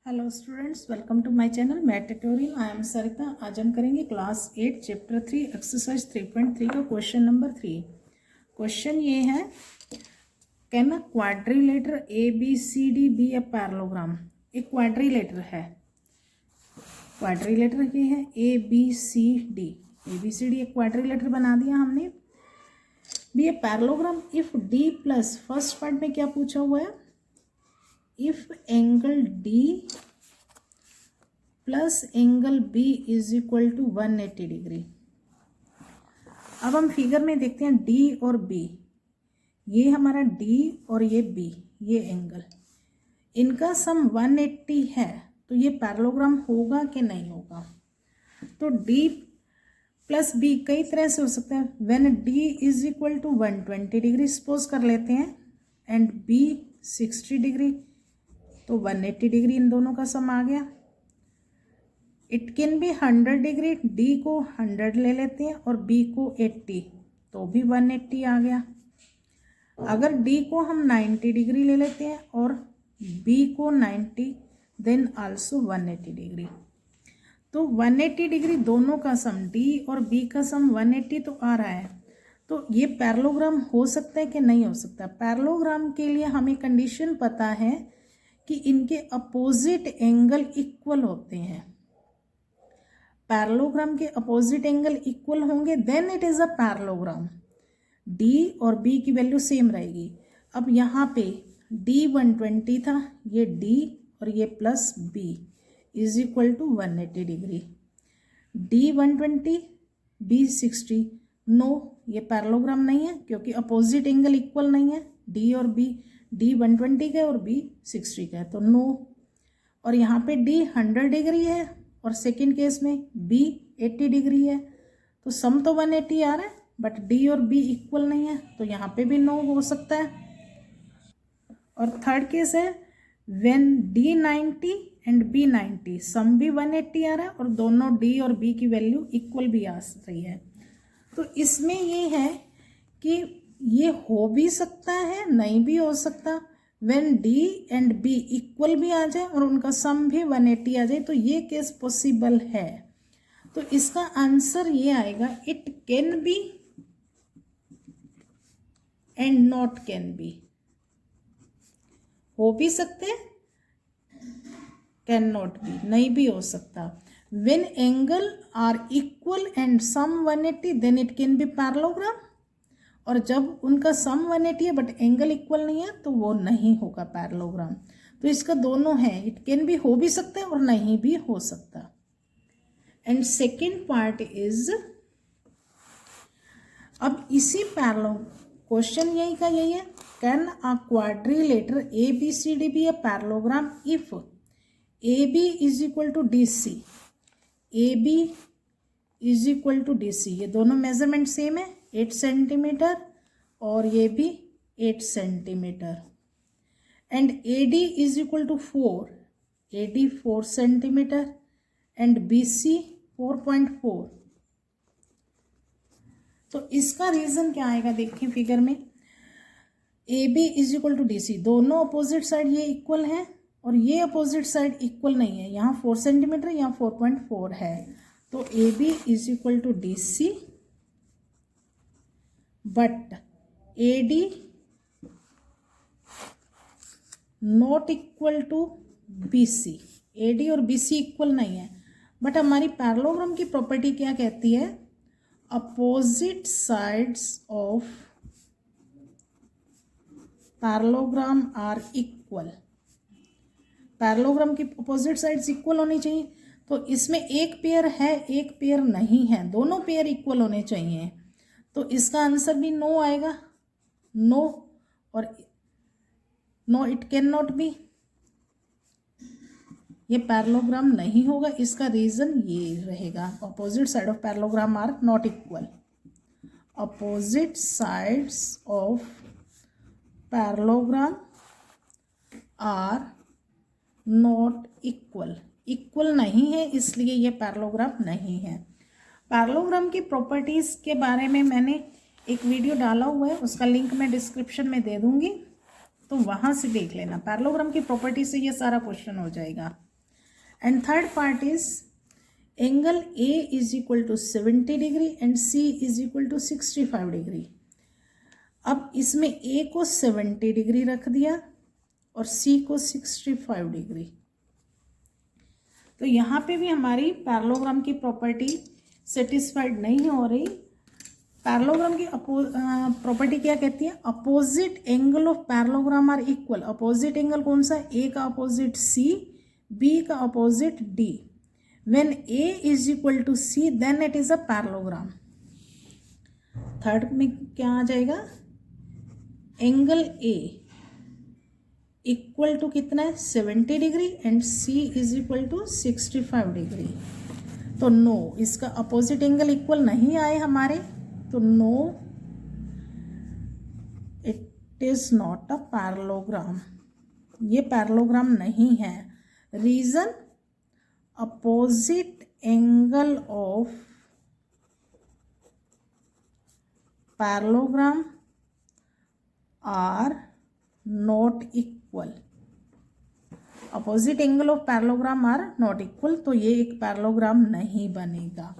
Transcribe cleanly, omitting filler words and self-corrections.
Hello students, welcome to my channel math tutorial. I am Sarita. आज हम करेंगे class 8 chapter 3 exercise 3.3 का question number 3। Question ये है, can a quadrilateral A B C D be a parallelogram. एक quadrilateral है, quadrilateral ये है ए बी सी डी एक क्वाड्रिलेटर बना दिया हमने। Be a parallelogram if D plus, first part में क्या पूछा हुआ है, if angle D plus angle B is equal to 180 degree. अब हम फिगर में देखते हैं डी और बी, ये हमारा डी और ये बी, ये एंगल, इनका सम 180 है, तो ये पैरेललोग्राम होगा कि नहीं होगा। तो डी प्लस बी कई तरह से हो सकता है। When D is equal to 120 degree suppose कर लेते हैं एंड बी 60 डिग्री, तो 180 डिग्री इन दोनों का सम आ गया। It can B 100 degree, D को 100 ले लेते हैं और बी को 80, तो भी 180 आ गया। अगर डी को हम 90 डिग्री ले लेते हैं और बी को 90, देन आल्सो 180 डिग्री। तो 180 डिग्री दोनों का सम, डी और बी का सम 180 तो आ रहा है। तो ये पैरेललोग्राम हो सकता है कि नहीं हो सकता। पैरेललोग्राम के लिए हमें कंडीशन पता है कि इनके अपोजिट एंगल इक्वल होते हैं। पैरेललोग्राम के अपोजिट एंगल इक्वल होंगे, then it is a parallelogram. D और बी की वैल्यू सेम रहेगी। अब यहाँ पे डी 120 था, ये डी और ये plus B is equal to 180 degree. D 120 B 60, no ये पैरेललोग्राम नहीं है क्योंकि अपोजिट एंगल इक्वल नहीं है। डी और बी, डी 120 का है और बी 60 का है, तो नो। और यहाँ पे डी 100 डिग्री है और सेकेंड केस में बी 80 डिग्री है, तो सम तो 180 आ रहा है, बट डी और बी इक्वल नहीं है, तो यहाँ पे भी नो हो सकता है। और थर्ड केस है व्हेन डी 90 एंड बी 90, सम भी 180 आ रहा है और दोनों डी और बी की वैल्यू इक्वल भी आ रही है। तो इसमें ये है कि ये हो भी सकता है, नहीं भी हो सकता। When D and B equal भी आ जाए और उनका सम भी 180 आ जाए, तो ये केस पॉसिबल है। तो इसका आंसर ये आएगा, it can B and not can be. हो भी सकते, कैन नॉट बी, नहीं भी हो सकता। When angle are equal and sum 180, then it can be parallelogram. और जब उनका सम 180 है बट एंगल इक्वल नहीं है, तो वो नहीं होगा पैरेललोग्राम। तो इसका दोनों है, इट कैन भी, हो भी सकता है और नहीं भी हो सकता। एंड सेकेंड पार्ट इज, अब इसी क्वेश्चन यही का यही है, can a quadrilateral A B C D be a parallelogram if A B is equal to D C, A B is equal to D C, ये दोनों मेजरमेंट सेम है, 8 centimetre और ये भी 8 centimetre. And A D is equal to 4, A D 4 centimetre and B C 4.4। तो इसका reason क्या आएगा, देखिए फिगर में, A B is equal to D C, दोनों अपोजिट साइड ये इक्वल है और ये अपोजिट साइड इक्वल नहीं है, यहाँ 4 सेंटीमीटर यहाँ 4.4 है। तो A B is equal to D C, but A D not equal to B C, A D और बी सी इक्वल नहीं है। बट हमारी पैरेललोग्राम की प्रॉपर्टी क्या कहती है, opposite sides of parallelogram are equal. Parallelogram की अपोजिट साइड्स इक्वल होनी चाहिए। तो इसमें एक पेयर है, एक पेयर नहीं है, दोनों पेयर इक्वल होने चाहिए। तो इसका आंसर भी नो आएगा, नो और no, it can not be, ये पैरेललोग्राम नहीं होगा। इसका रीजन ये रहेगा, opposite side of parallelogram are not equal. Opposite sides of parallelogram are not equal, equal नहीं है, इसलिए ये पैरेललोग्राम नहीं है। पैरेललोग्राम की प्रॉपर्टीज़ के बारे में मैंने एक वीडियो डाला हुआ है, उसका लिंक मैं डिस्क्रिप्शन में दे दूंगी, तो वहाँ से देख लेना। पैरेललोग्राम की प्रॉपर्टी से ये सारा क्वेश्चन हो जाएगा। And third part is angle A is equal to 70 degree and C is equal to 65 degree. अब इसमें ए को 70 डिग्री रख दिया और सी को 65 डिग्री। तो यहाँ पे भी हमारी पैरेललोग्राम की प्रॉपर्टी सेटिस्फाइड नहीं हो रही। पैरेललोग्राम की प्रॉपर्टी क्या कहती है? Opposite angle of parallelogram are equal. Opposite angle कौन सा? ए का अपोजिट सी, बी का opposite D. When A is equal to C then it is a parallelogram. Third में क्या आ जाएगा? एंगल ए इक्वल टू कितना है? 70 degree and C is equal to 65 degree. तो नो, इसका अपोजिट एंगल इक्वल नहीं आए हमारे, तो no it is not a parallelogram. ये पैरेललोग्राम नहीं है। Reason, opposite angle of parallelogram are not equal. Opposite angle of parallelogram are not equal, तो ये एक पैरेललोग्राम नहीं बनेगा।